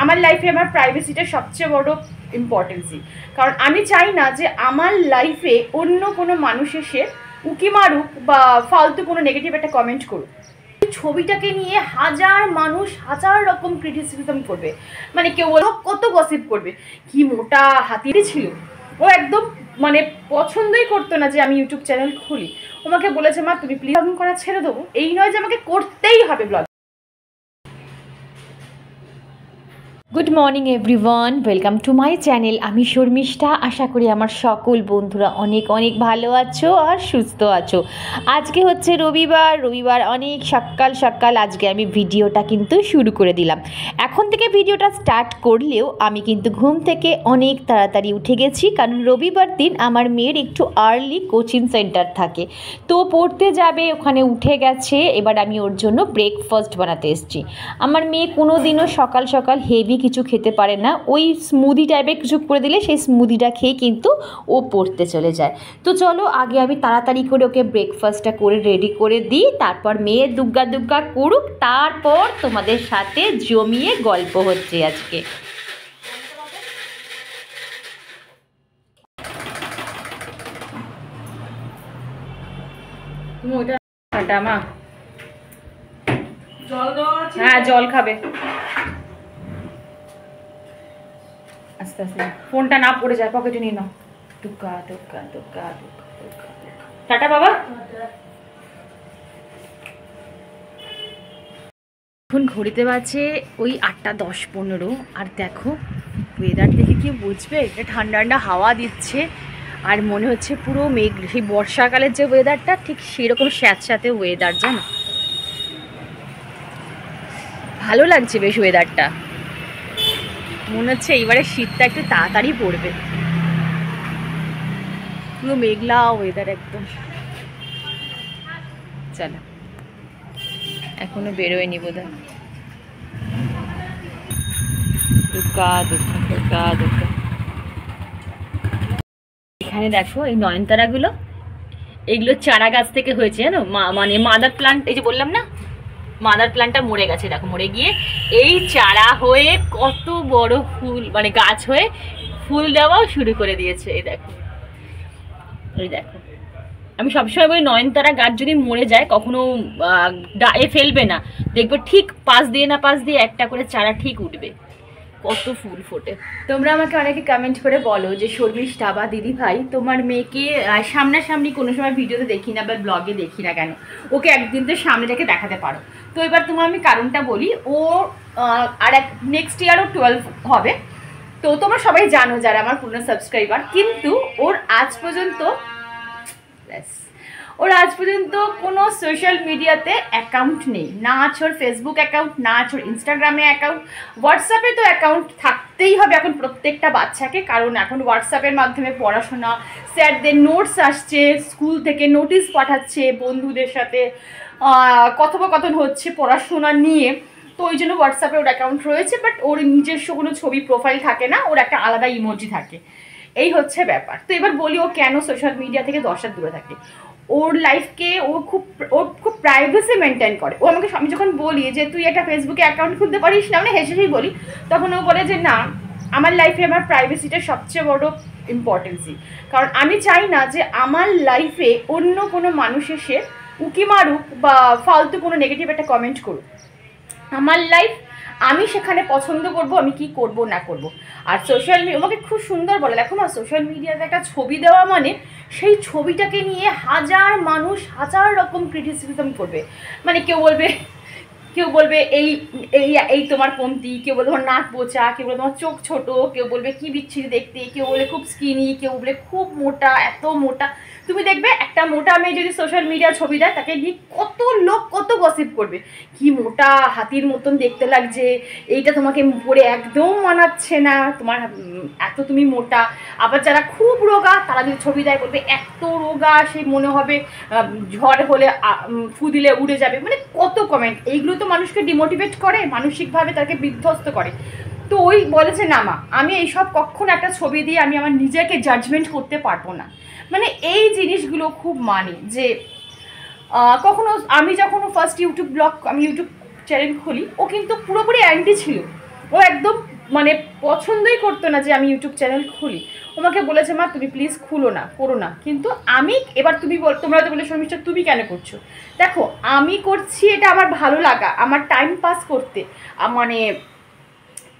আমার লাইফে আমার প্রাইভেসিটা সবচেয়ে বড় ইম্পর্টেন্সি। কারণ আমি চাই না যে আমার লাইফে অন্য কোনো মানুষ এসে উকি মারুক বা ফালতু কোনো নেগেটিভ একটা কমেন্ট করুক। ছবিটাকে নিয়ে হাজার মানুষ হাজার রকম ক্রিটিসিজম করবে, মানে কেউ কত গসিপ করবে, কি মোটা হাতির ছিল। ও একদম মানে পছন্দই করতো না যে আমি ইউটিউব চ্যানেল খুলি। আমাকে বলেছে, মা তুমি প্লিজ ব্লগিং করা ছেড়ে দেবো, এই নয় যে আমাকে করতেই হবে blog. Good morning everyone, welcome to my channel. আমি শর্মিষ্ঠা। আশা করি আমার সকল বন্ধুরা অনেক অনেক ভালো আছো আর সুস্থ আছো। আজকে হচ্ছে রবিবার অনেক সকাল সকাল আজকে আমি ভিডিওটা কিন্তু শুরু করে দিলাম। এখন থেকে ভিডিওটা স্টার্ট করলেও আমি কিন্তু ঘুম থেকে অনেক তাড়াতাড়ি উঠে গেছি, কারণ রবিবার দিন আমার মেয়ের একটু আর্লি কোচিং সেন্টার থাকে, তো পড়তে যাবে, ওখানে উঠে গেছে। এবার আমি ওর জন্য ব্রেকফাস্ট বানাতে এসেছি। আমার মেয়ে কোনো দিনও সকাল সকাল হেভি কিছু খেতে পারে না, ওই স্মুদি টাইপের কিছু করে দিলে সেই স্মুদিটা খেয়ে কিন্তু ও পড়তে চলে যায়। তো চলো আগে আমি তাড়াতাড়ি করে ওকে ব্রেকফাস্টটা করে রেডি করে দিই, তারপর মেয়ে দুগ্গা দুগ্গা করুক, তারপর তোমাদের সাথে জমিয়ে গল্প হচ্ছে আজকে। হ্যাঁ, জল খাবে। আস্তে আস্তে ফোনটা না পড়ে যায়, পকেটে নিয়ে নাও। দুগ্গা দুগ্গা দুগ্গা দুগ্গা দুগ্গা। টাটা বাবা। এখন ঘড়িতে বাজে ওই 8টা 10-15, আর দেখো ওয়েদার দেখে কি বুঝবে, এটা ঠান্ডা ঠান্ডা হাওয়া দিচ্ছে আর মনে হচ্ছে পুরো মেঘ, সেই বর্ষাকালের যে ওয়েদারটা ঠিক সেরকম স্যাঁতস্যাঁতে ওয়েদার, জানো ভালো লাগছে বেশ ওয়েদারটা। মনে হচ্ছে এইবারে শীতটা একটু তাড়াতাড়ি পড়বে, পুরো মেঘলা ওয়েদার একদম। চলো এখনো বেরোয়নি বোধহয়। দুগ্গা দুগ্গা দুগ্গা দুগ্গা। এখানে দেখো এই নয়নতারাগুলো, এগুলো চারা গাছ থেকে হয়েছে জানো, মানে মাদার প্লান্ট, এই যে বললাম না মাদার প্লান্টটা মরে গেছে, দেখো মরে গিয়ে এই চারা হয়ে কত বড় ফুল, মানে গাছ হয়ে ফুল দেওয়াও শুরু করে দিয়েছে। এই দেখো এই দেখো, আমি সবসময় বলি নয়নতারা গাছ যদি মরে যায় কখনো এ ফেলবে না, দেখবে ঠিক পাশ দিয়ে একটা করে চারা ঠিক উঠবে, কত ফুল ফোটে। তোমরা আমাকে অনেকে কমেন্ট করে বলো যে শর্মিষ্ঠা বা দিদি ভাই, তোমার মেয়েকে সামনাসামনি কোনো সময় ভিডিওতে দেখি না বা ব্লগে দেখি না কেন, ওকে একদিন তো সামনে রেখে দেখাতে পারো। তো এবার তোমার আমি কারণটা বলি, ও আর নেক্সট ইয়ারও 12 হবে। তো তোমরা সবাই জানো যারা আমার পুরনো সাবস্ক্রাইবার, কিন্তু ওর আজ পর্যন্ত কোনো সোশ্যাল মিডিয়াতে অ্যাকাউন্ট নেই, না আছে ওর ফেসবুক অ্যাকাউন্ট, না আছে ওর ইনস্টাগ্রামে অ্যাকাউন্ট, হোয়াটসঅ্যাপে তো অ্যাকাউন্ট থাকতেই হবে এখন প্রত্যেকটা বাচ্চাকে, কারণ এখন হোয়াটসঅ্যাপের মাধ্যমে পড়াশোনা, স্যারদের নোটস আসছে, স্কুল থেকে নোটিশ পাঠাচ্ছে, বন্ধুদের সাথে কথোপকথন হচ্ছে পড়াশোনা নিয়ে, তো ওই জন্য হোয়াটসঅ্যাপে ওর অ্যাকাউন্ট রয়েছে, বাট ওর নিজস্ব কোনো ছবি প্রোফাইল থাকে না, ওর একটা আলাদা ইমোজি থাকে, এই হচ্ছে ব্যাপার। তো এবার বলি ও কেন সোশ্যাল মিডিয়া থেকে 10 হাত দূরে থাকে। ওর লাইফকে ওর খুব প্রাইভেসি মেনটেন করে। ও আমাকে, আমি যখন বলি যে তুই একটা ফেসবুকে অ্যাকাউন্ট খুলতে পারিস না, মানে হেসেই বলি, তখন ও বলে যে না, আমার লাইফে আমার প্রাইভেসিটা সবচেয়ে বড় ইম্পর্টেন্সি। কারণ আমি চাই না যে আমার লাইফে অন্য কোনো মানুষ এসে উকি মারুক বা ফালতু কোনো নেগেটিভ একটা কমেন্ট করুক। আমার লাইফ আমি সেখানে পছন্দ করব, আমি কি করব না করব। আর সোশ্যাল মিডিয়া, আমাকে খুব সুন্দর বলে, দেখো না সোশ্যাল মিডিয়াতে একটা ছবি দেওয়া মানে সেই ছবিটাকে নিয়ে হাজার মানুষ হাজার রকম ক্রিটিসিজম করবে, মানে কেউ বলবে এই এই এই তোমার কমতি, কেউ বলবে তোমার নাক বোচা, কেউ বলবে তোমার চোখ ছোট, কেউ বলবে কি বিচ্ছিরি দেখতে, কেউ বলে খুব স্কিনি, কেউ বলে খুব মোটা, এত মোটা। তুমি দেখবে একটা মোটা মেয়ে যদি সোশ্যাল মিডিয়া ছবি দেয়, তাকে নিয়ে কত লোক কত গসিপ করবে, কি মোটা, হাতির মতন দেখতে লাগছে, এইটা তোমাকে পরে একদম মানাচ্ছে না, তোমার এত তুমি মোটা। আবার যারা খুব রোগা তারা যদি ছবি দেয় বলবে এত রোগা, সে মনে হবে ঝড় হলে ফু দিলে উড়ে যাবে, মানে কত কমেন্ট। এইগুলো তো মানুষকে ডিমোটিভেট করে, মানসিকভাবে তাকে বিধ্বস্ত করে। তো ওই বলেছে না মা, আমি এইসব কখনো একটা ছবি দিয়ে আমি আমার নিজেকে জাজমেন্ট করতে পারবো না। মানে এই জিনিসগুলো খুব মানি যে কখনো আমি যখন ফার্স্ট ইউটিউব চ্যানেল খুলি, ও কিন্তু পুরোপুরি অ্যান্টি ছিল, ও একদম মানে পছন্দই করতো না যে আমি ইউটিউব চ্যানেল খুলি। আমাকে বলেছে মা তুমি প্লিজ খুলো না, করো না। কিন্তু আমি এবার তোমরা তো বলে শর্মিষ্ঠা তুমি কেন করছো? দেখো আমি করছি এটা আমার ভালো লাগা, আমার টাইম পাস করতে, মানে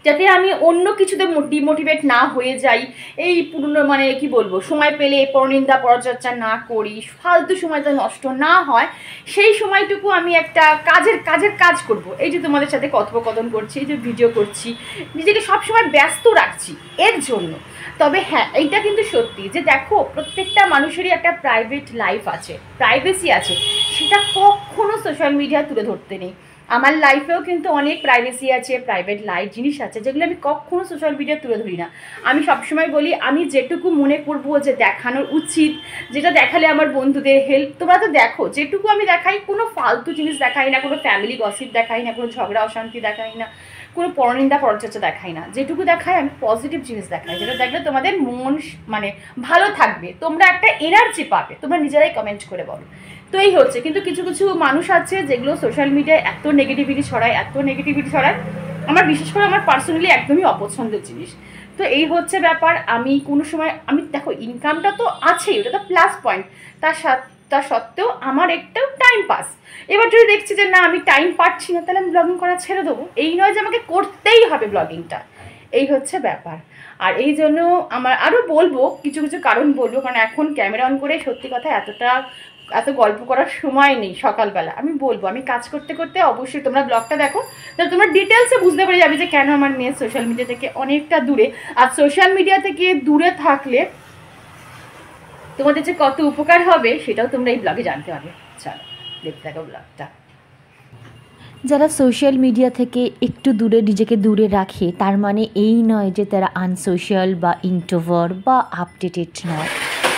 যাতে আমি অন্য কিছুতে ডিমোটিভেট না হয়ে যাই, এই পুরনো মানে কি বলবো সময় পেলে পরনিন্দা পরচর্চা না করি, ফালতু সময়টা নষ্ট না হয়, সেই সময়টুকু আমি একটা কাজ করব। এই যে তোমাদের সাথে কথোপকথন করছি, এই যে ভিডিও করছি, নিজেকে সবসময় ব্যস্ত রাখছি এর জন্য। তবে হ্যাঁ এইটা কিন্তু সত্যি যে দেখো প্রত্যেকটা মানুষেরই একটা প্রাইভেট লাইফ আছে, প্রাইভেসি আছে, সেটা কখনো সোশ্যাল মিডিয়া তুলে ধরতে নেই। আমার লাইফেও কিন্তু অনেক প্রাইভেসি আছে, প্রাইভেট লাইফ জিনিস আছে, যেগুলো আমি কখনো সোশ্যাল মিডিয়া তুলে ধরি না। আমি সবসময় বলি আমি যেটুকু মনে করবো যে দেখানোর উচিত, যেটা দেখালে আমার বন্ধুদের হেল্প, তোমরা তো দেখো যেটুকু আমি দেখাই, কোনো ফালতু জিনিস দেখাই না, কোনো ফ্যামিলি গসিপ দেখাই না, কোনো ঝগড়া অশান্তি দেখাই না, কোনো পরনিন্দা পরচর্চা দেখাই না। যেটুকু দেখাই আমি পজিটিভ জিনিস দেখাই, যেটা দেখলে তোমাদের মন মানে ভালো থাকবে, তোমরা একটা এনার্জি পাবে, তোমরা নিজেরাই কমেন্ট করে বলো। তো এই হচ্ছে, কিন্তু কিছু কিছু মানুষ আছে যেগুলো সোশ্যাল মিডিয়ায় এত নেগেটিভিটি ছড়ায়, আমার বিশেষ করে আমার পার্সোনালি একদমই অপছন্দের জিনিস। তো এই হচ্ছে ব্যাপার। আমি কোনো সময় আমি দেখো ইনকামটা তো আছেই, ওটা তো প্লাস পয়েন্ট, তা সত্ত্বেও আমার একটাও টাইম পাস। এবার যদি দেখছি যে না আমি টাইম পাচ্ছি না, তাহলে আমি ব্লগিং করা ছেড়ে দেবো। এই নয় যে আমাকে করতেই হবে ব্লগিংটা, এই হচ্ছে ব্যাপার। আর এই জন্য আমার আরও বলবো কিছু কিছু কারণ বলবো, কারণ এখন ক্যামেরা অন করে সত্যি কথা এত গল্প করার সময় নেই সকালবেলা। আমি বলবো আমি কাজ করতে করতে অবশ্যই তোমরা ব্লগটা দেখো, তাহলে তোমরা ডিটেলসে বুঝতে পেরে যাবে যে কেন আমার মেয়ে সোশ্যাল মিডিয়া থেকে অনেকটা দূরে। আর সোশ্যাল মিডিয়া থেকে দূরে থাকলে তোমাদের যে কত উপকার হবে সেটাও তোমরা এই ব্লগে জানতে পারবে। চলো দেখতে থাকো ব্লগটা। যারা সোশ্যাল মিডিয়া থেকে একটু দূরে নিজেকে দূরে রাখে তার মানে এই নয় যে তারা আনসোশ্যাল বা ইন্ট্রোভার্ট বা আপডেটেড নয়।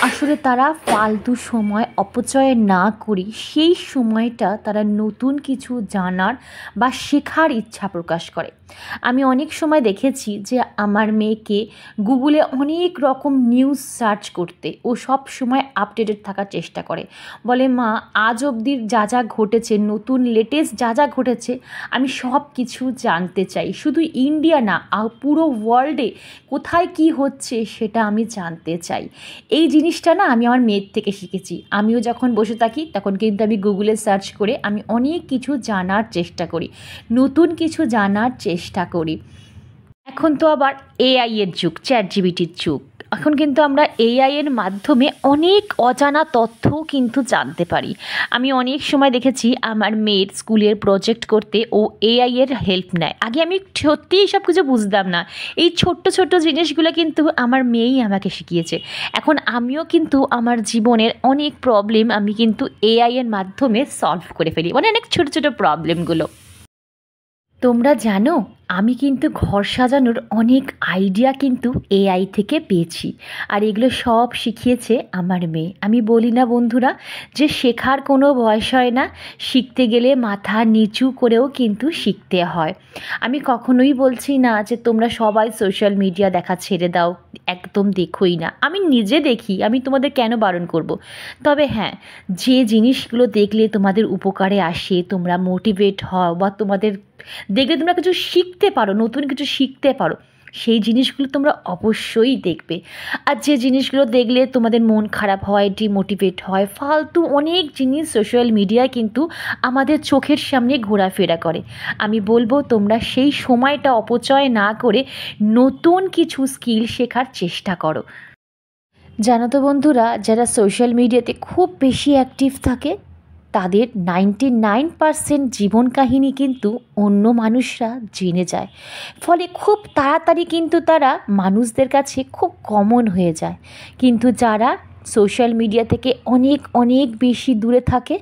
আসলে তারা ফালতু সময় অপচয় না করে সেই সময়টা তারা নতুন কিছু জানার বা শেখার ইচ্ছা প্রকাশ করে। আমি অনেক সময় দেখেছি যে আমার মেয়েকে গুগলে অনেক রকম নিউজ সার্চ করতে, ও সব সময় আপডেটেড থাকার চেষ্টা করে। বলে মা আজ অবধির যা যা ঘটেছে, নতুন লেটেস্ট যা যা ঘটেছে আমি সব কিছু জানতে চাই, শুধু ইন্ডিয়া না পুরো ওয়ার্ল্ডে কোথায় কি হচ্ছে সেটা আমি জানতে চাই। এই জিনিসটা না আমি আমার মেয়ের থেকে শিখেছি। আমিও যখন বসে থাকি তখন কিন্তু আমি গুগলে সার্চ করে আমি অনেক কিছু জানার চেষ্টা করি, নতুন কিছু জানার চেষ্টা করি। এখন তো আবার এআই এর যুগ, চ্যাটজিপিটির যুগ। এখন কিন্তু আমরা এআই এর মাধ্যমে অনেক অজানা তথ্যও কিন্তু জানতে পারি। আমি অনেক সময় দেখেছি আমার মেয়ের স্কুলের প্রজেক্ট করতে ও এআই এর হেল্প নেয়। আগে আমি সত্যিই সব কিছু বুঝতাম না, এই ছোট্ট ছোট্ট জিনিসগুলো কিন্তু আমার মেয়েই আমাকে শিখিয়েছে। এখন আমিও কিন্তু আমার জীবনের অনেক প্রবলেম আমি কিন্তু এআই এর মাধ্যমে সলভ করে ফেলি, মানে অনেক ছোটো ছোটো প্রবলেমগুলো। তোমরা জানো আমি কিন্তু ঘর সাজানোর অনেক আইডিয়া কিন্তু এআই থেকে পেয়েছি, আর এগুলো সব শিখিয়েছে আমার মেয়ে। আমি বলি না বন্ধুরা যে শেখার কোনো বয়স হয় না, শিখতে গেলে মাথা নিচু করেও কিন্তু শিখতে হয়। আমি কখনোই বলছি না যে তোমরা সবাই সোশ্যাল মিডিয়া দেখা ছেড়ে দাও, একদম দেখোই না। আমি নিজে দেখি, আমি তোমাদের কেন বারণ করব। তবে হ্যাঁ, যে জিনিসগুলো দেখলে তোমাদের উপকারে আসে, তোমরা মোটিভেট হও বা তোমাদের দেখলে তোমরা কিছু শিখতে পারো, নতুন কিছু শিখতে পারো, সেই জিনিসগুলো তোমরা অবশ্যই দেখবে। আর যে জিনিসগুলো দেখলে তোমাদের মন খারাপ হয়, ডিমোটিভেট হয়, ফালতু অনেক জিনিস সোশ্যাল মিডিয়ায় কিন্তু আমাদের চোখের সামনে ঘোরাফেরা করে। আমি বলবো তোমরা সেই সময়টা অপচয় না করে নতুন কিছু স্কিল শেখার চেষ্টা করো। জানো তো বন্ধুরা, যারা সোশ্যাল মিডিয়াতে খুব বেশি অ্যাক্টিভ থাকে তাদের 99% জীবন কাহিনী কিন্তু অন্য মানুষরা জেনে যায়, ফলে খুব তাড়াতাড়ি কিন্তু তারা মানুষদের কাছে খুব কমন হয়ে যায়। কিন্তু যারা সোশ্যাল মিডিয়া থেকে অনেক অনেক বেশি দূরে থাকে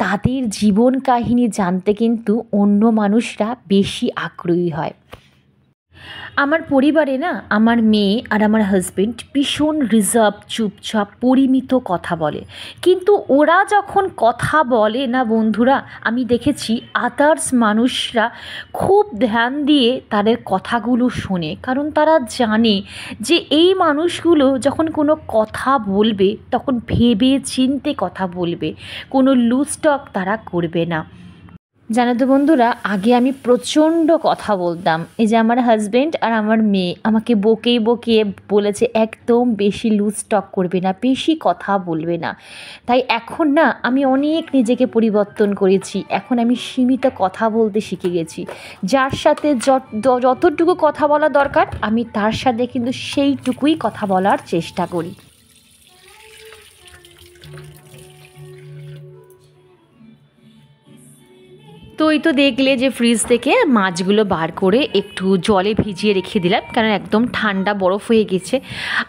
তাদের জীবন কাহিনী জানতে কিন্তু অন্য মানুষরা বেশি আগ্রহী হয়। আমার পরিবারে না আমার মেয়ে আর আমার হাজব্যান্ড ভীষণ রিজার্ভ, চুপচাপ, পরিমিত কথা বলে। কিন্তু ওরা যখন কথা বলে না বন্ধুরা, আমি দেখেছি আদার্স মানুষরা খুব ধ্যান দিয়ে তাদের কথাগুলো শোনে, কারণ তারা জানে যে এই মানুষগুলো যখন কোনো কথা বলবে তখন ভেবে চিন্তে কথা বলবে, কোনো লুজ টক তারা করবে না। জানো তো বন্ধুরা, আগে আমি প্রচণ্ড কথা বলতাম। এই যে আমার হাজব্যান্ড আর আমার মেয়ে আমাকে বকেই বকিয়ে বলেছে একদম বেশি লুজ টক করবে না, বেশি কথা বলবে না। তাই এখন না আমি অনেক নিজেকে পরিবর্তন করেছি। এখন আমি সীমিত কথা বলতে শিখে গেছি। যার সাথে যতটুকু কথা বলা দরকার আমি তার সাথে কিন্তু সেইটুকুই কথা বলার চেষ্টা করি। তো এই তো দেখলে যে ফ্রিজ থেকে মাছগুলো বার করে একটু জলে ভিজিয়ে রেখে দিলাম, কারণ একদম ঠান্ডা বরফ হয়ে গেছে।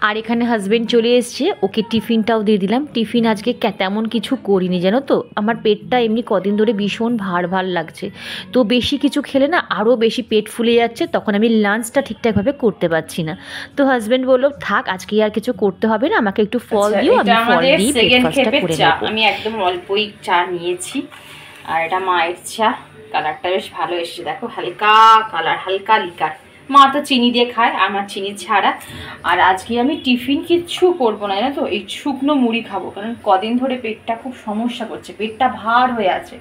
আর এখানে হাজব্যান্ড চলে এসছে, ওকে টিফিনটাও দিয়ে দিলাম। টিফিন আজকে তেমন কিছু করিনি, জানো তো আমার পেটটা এমনি কদিন ধরে ভীষণ ভার ভার লাগছে। তো বেশি কিছু খেলে না আরও বেশি পেট ফুলে যাচ্ছে, তখন আমি লাঞ্চটা ঠিকঠাকভাবে করতে পারছি না। তো হাজব্যান্ড বললো থাক আজকে আর কিছু করতে হবে না, আমাকে একটু ফল দিও, আমি ফল দিয়ে ব্রেকফাস্টটা করে নেব। আমি একদম অল্পই চা নিয়েছি, আর এটা মায়ের চা। কালারটা বেশ ভালো এসেছে, দেখো হালকা কালার, হালকা লিকার। মা তো চিনি দিয়ে খায়, আমার চিনি ছাড়া। আর আজকে আমি টিফিন কিচ্ছু করবো না, জানো তো, এই শুকনো মুড়ি খাবো, কারণ কদিন ধরে পেটটা খুব সমস্যা করছে, পেটটা ভার হয়ে আছে।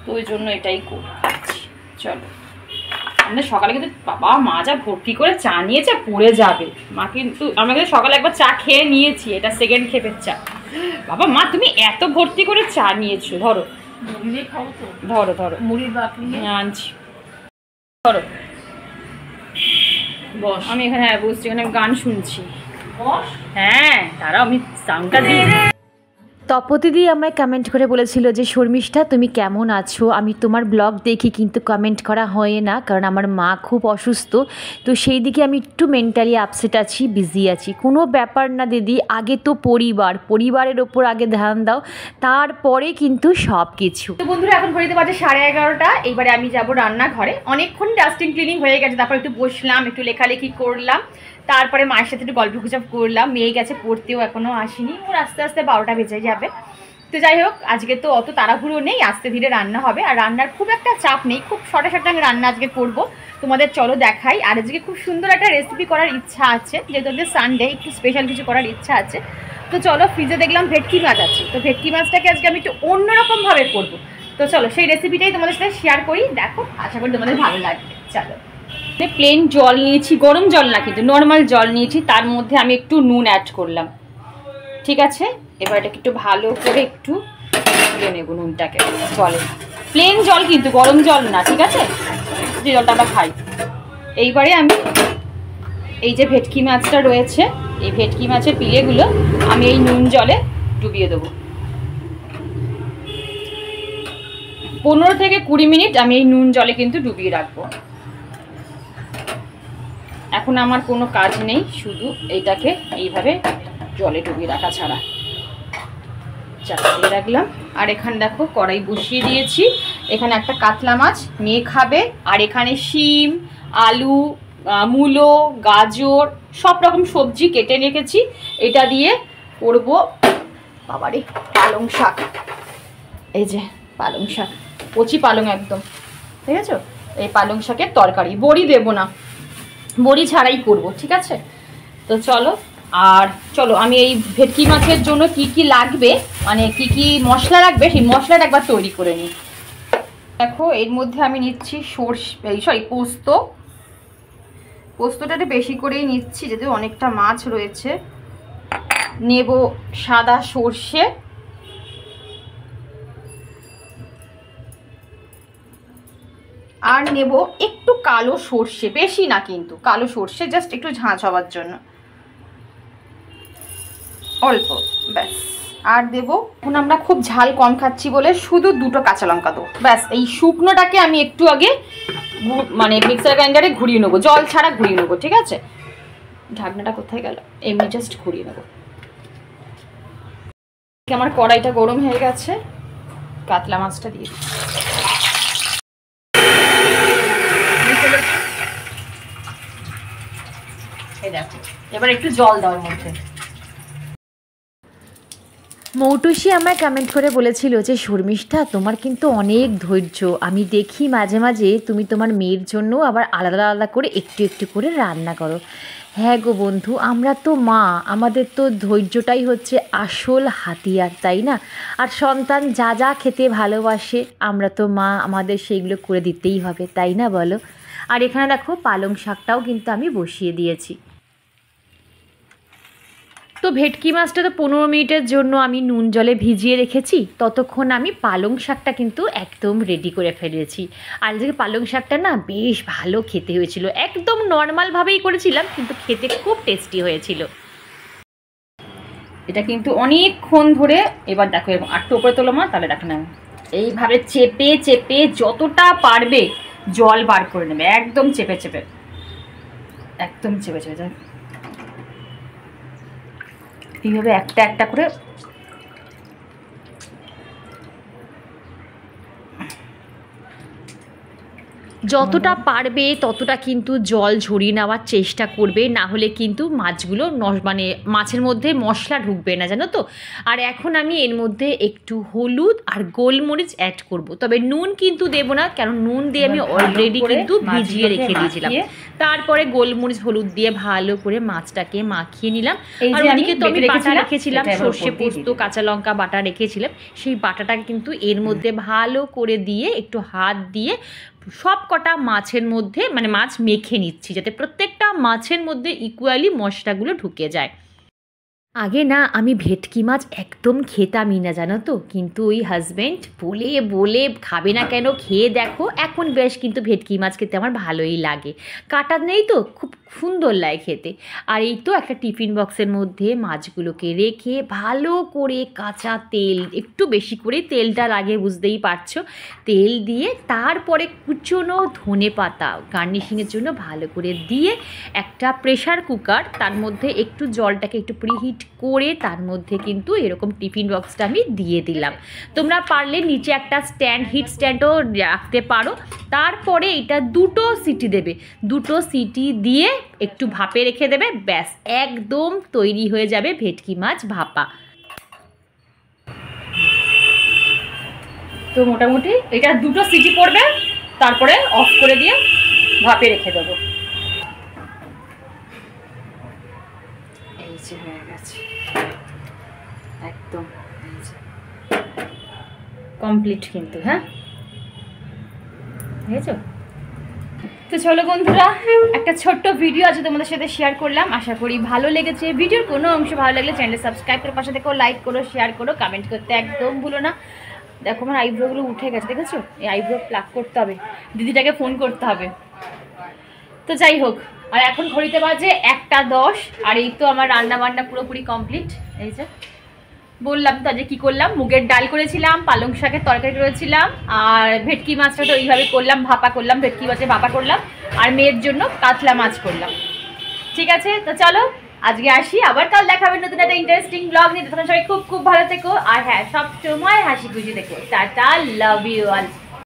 তো ওই জন্য এটাই খাচ্ছি। চলো, আমাদের সকালে কিন্তু বাবা মা যা ভর্তি করে চা নিয়েছে পড়ে যাবে। মা কিন্তু আমরা কিন্তু সকালে একবার চা খেয়ে নিয়েছি, এটা সেকেন্ড খেপের চা। বাবা মা তুমি এত ভর্তি করে চা নিয়েছো, ধরো ধরো ধরো মুড়ির বাকি আনছি, ধরো বস। আমি এখানে বসছি, এখানে গান শুনছি। হ্যাঁ দাঁড়াও আমি সাউন্ডটা দিই। তপতিদি আমায় কমেন্ট করে বলেছিল যে শর্মিষ্ঠা তুমি কেমন আছো, আমি তোমার ব্লগ দেখি কিন্তু কমেন্ট করা হয় না, কারণ আমার মা খুব অসুস্থ। তো সেই দিকে আমি একটু মেন্টালি আপসেট আছি, বিজি আছি। কোনো ব্যাপার না দিদি, আগে তো পরিবারের ওপর আগে ধ্যান দাও, তারপরে কিন্তু সব কিছু। তো বন্ধুরা এখন ঘড়িতে বাজে 11:30। এইবারে আমি যাব রান্নাঘরে। অনেকক্ষণ ডাস্টিং ক্লিনিং হয়ে গেছে, তারপর একটু বসলাম, একটু লেখালেখি করলাম, তারপরে মায়ের সাথে একটু গল্প গুজব করলাম। মেয়ে গেছে পড়তেও, এখনও আসেনি, ওর আস্তে আস্তে 12টা বেজে যাবে। তো যাই হোক, আজকে তো অত তাড়াহুড়ো নেই, আস্তে ধীরে রান্না হবে। আর রান্নার খুব একটা চাপ নেই, খুব শর্টে আমি রান্না আজকে করবো, তোমাদের চলো দেখাই। আর আজকে খুব সুন্দর একটা রেসিপি করার ইচ্ছা আছে, যেহেতু আমাদের সানডে, একটু স্পেশাল কিছু করার ইচ্ছা আছে। তো চলো, ফ্রিজে দেখলাম ভেটকি মাছ আছে, তো ভেটকি মাছটাকে আজকে আমি একটু অন্যরকমভাবে করবো। তো চলো সেই রেসিপিটাই তোমাদের সাথে শেয়ার করি, দেখো, আশা করি তোমাদের ভালো লাগবে। চলো, প্লেন জল নিয়েছি, গরম জল না কিন্তু নর্মাল জল নিয়েছি, তার মধ্যে আমি একটু নুন অ্যাড করলাম, ঠিক আছে। এবার এটাকে একটু ভালো করে একটু দিয়ে নেব নুনটাকে জলে, প্লেন জল কিন্তু গরম জল না, ঠিক আছে, যে জলটা আমরা খাই। এইবারে আমি এই যে ভেটকি মাছটা রয়েছে, এই ভেটকি মাছের পিলেগুলো আমি এই নুন জলে ডুবিয়ে দেবো। 15 থেকে 20 মিনিট আমি এই নুন জলে কিন্তু ডুবিয়ে রাখবো। এখন আমার কোনো কাজ নেই, শুধু এইটাকে এইভাবে জলে ডুবিয়ে রাখা ছাড়া। চাপিয়ে রাখলাম। আর এখানে দেখো কড়াই বসিয়ে দিয়েছি, এখানে একটা কাতলা মাছ মেয়ে খাবে, আর এখানে শিম, আলু, মূলো, গাজর, সব রকম সবজি কেটে রেখেছি। এটা দিয়ে করব বাবারে পালং শাক। এই যে পালং শাক, কচি পালং একদম, ঠিক আছে। এই পালং শাকের তরকারি, বড়ি দেব না, বড়ি ছাড়াই করব, ঠিক আছে। তো চলো, আর চলো আমি এই ভেটকি মাছের জন্য কি কি লাগবে, মানে কি কি মশলা লাগবে, সেই মশলাটা একবার তৈরি করে নিই। দেখো এর মধ্যে আমি নিচ্ছি পোস্তটা একটু বেশি করেই নিচ্ছি, যেহেতু অনেকটা মাছ রয়েছে। নেব সাদা সর্ষে, আর নেব একটু কালো সর্ষে, বেশি না কিন্তু, কালো সর্ষে জাস্ট একটু ঝাঁঝ হওয়ার জন্য, অল্প, ব্যাস। আর দেবো, এখন আমরা খুব ঝাল কম খাচ্ছি বলে শুধু 2টো কাঁচা লঙ্কা দেবো, ব্যাস। এই শুকনোটাকে আমি একটু আগে মানে মিক্সার গ্রাইন্ডারে ঘুরিয়ে নেবো, জল ছাড়া ঘুরিয়ে নেবো, ঠিক আছে। ঢাকনাটা কোথায় গেল, এমনি জাস্ট ঘুরিয়ে নেবো। আমার কড়াইটা গরম হয়ে গেছে, কাতলা মাছটা দিয়ে দিই। এই দেখো, এবার একটু জল দেওয়ার মধ্যে মৌটুসি আমায় কমেন্ট করে বলেছিল যে শর্মিষ্ঠা তোমার কিন্তু অনেক ধৈর্য, আমি দেখি মাঝে মাঝে তুমি তোমার মেয়ের জন্য আবার আলাদা আলাদা করে একটু একটু করে রান্না করো। হ্যাঁ গো বন্ধু, আমরা তো মা, আমাদের তো ধৈর্যটাই হচ্ছে আসল হাতিয়ার, তাই না? আর সন্তান যা যা খেতে ভালোবাসে আমরা তো মা, আমাদের সেইগুলো করে দিতেই হবে, তাই না বলো? আর এখানে দেখো পালং শাকটাও কিন্তু আমি বসিয়ে দিয়েছি। তো ভেটকি মাছটা তো 15 মিনিটের জন্য আমি নুন জলে ভিজিয়ে রেখেছি, ততক্ষণ আমি পালং শাকটা কিন্তু একদম রেডি করে ফেলেছি। আর এদিকে পালং শাকটা না বেশ ভালো খেতে হয়েছিল, একদম নর্মালভাবেই করেছিলাম কিন্তু খেতে খুব টেস্টি হয়েছিল। এটা কিন্তু অনেকক্ষণ ধরে, এবার দেখো এরকম আটটা উপরে তোলো মা, তাহলে দেখো না এইভাবে চেপে চেপে যতটা পারবে জল বার করে নেবে, একদম চেপে চেপে, একদম চেপে চেপে এইভাবে একটা একটা করে যতটা পারবে ততটা কিন্তু জল ঝরিয়ে নেওয়ার চেষ্টা করবে, না হলে কিন্তু মাছগুলো মানে মাছের মধ্যে মশলা ঢুকবে না, জানো তো। আর এখন আমি এর মধ্যে একটু হলুদ আর গোলমরিচ অ্যাড করব, তবে নুন কিন্তু দেবো না, কারণ নুন দিয়ে আমি অলরেডি কিন্তু ভিজিয়ে রেখে দিয়েছিলাম। তারপরে গোলমরিচ হলুদ দিয়ে ভালো করে মাছটাকে মাখিয়ে নিলাম। আর ওদিকে তো আমি বাটা রেখেছিলাম, সর্ষে পোস্ত কাঁচা লঙ্কা বাটা রেখেছিলাম, সেই বাটাটা কিন্তু এর মধ্যে ভালো করে দিয়ে একটু হাত দিয়ে সব কটা মাছের মধ্যে মানে মাছ মেখে নিচ্ছি, যাতে প্রত্যেকটা মাছের মধ্যে ইকুয়ালি মশলাগুলো ঢুকে যায়। আগে না আমি ভেটকি মাছ একদম খেতামই না, জানো তো, কিন্তু ওই হাজব্যান্ড বলে বলে খাবে না কেন, খেয়ে দেখো, এখন বেশ কিন্তু ভেটকি মাছ খেতে আমার ভালোই লাগে, কাটা নেই তো, খুব সুন্দর লাগে খেতে। আর এই তো একটা টিফিন বক্সের মধ্যে মাছগুলোকে রেখে ভালো করে কাঁচা তেল, একটু বেশি করে তেলটা লাগে বুঝতেই পারছো, তেল দিয়ে তারপরে কুচনো ধনে পাতা গার্নিশিংয়ের জন্য ভালো করে দিয়ে একটা প্রেশার কুকার, তার মধ্যে একটু জলটাকে একটু প্রিহিট করে তার মধ্যে কিন্তু এরকম টিফিন বক্সটা আমি দিয়ে দিলাম। তোমরা পারলে নিচে একটা স্ট্যান্ড, হিট স্ট্যান্ডও রাখতে পারো। তারপরে এটা 2টো সিটি দেবে, 2টো সিটি দিয়ে একটু ভাপে রেখে দেবে, ব্যাস একদম তৈরি হয়ে যাবে ভেটকি মাছ ভাপা। তো মোটামুটি এটা 2টো সিটি পড়বে, তারপরে অফ করে দিয়ে ভাপে রেখে দেবো। এই যে হয়ে গেছে একদম কমপ্লিট কিন্তু। হ্যাঁ বুঝেছো? তো চলো বন্ধুরা, একটা ছোট্ট ভিডিও আছে তোমাদের সাথে শেয়ার করলাম, আশা করি ভালো লেগেছে। ভিডিওর কোনো অংশ ভালো লাগলে চ্যানেলে সাবস্ক্রাইব করে পাশে দেখো, লাইক করো, শেয়ার করো, কমেন্ট করতে একদম ভুলো না। দেখো আমার আইব্রোগুলো উঠে গেছে, দেখেছো? এই আইব্রো প্লাক করতে হবে, দিদিটাকে ফোন করতে হবে। তো যাই হোক, আর এখন ঘড়িতে বাজে 1:10, আর এই তো আমার রান্না বান্না পুরোপুরি কমপ্লিট। এই যে বললাম তো আজকে কী করলাম, মুগের ডাল করেছিলাম, পালং শাকের তরকারি করেছিলাম, আর ভেটকি মাছটা তো এইভাবে করলাম, ভাপা করলাম, ভেটকি মাছের ভাপা করলাম, আর মেয়ের জন্য কাতলা মাছ করলাম। ঠিক আছে, তো চলো আজকে আসি, আবার কাল দেখাবেন নতুন একটা ইন্টারেস্টিং ব্লগ নিয়ে। তখন সবাই খুব খুব ভালো থেকো, আর হ্যাঁ সব সময় হাসি খুশি থেকো। Tata, love you all.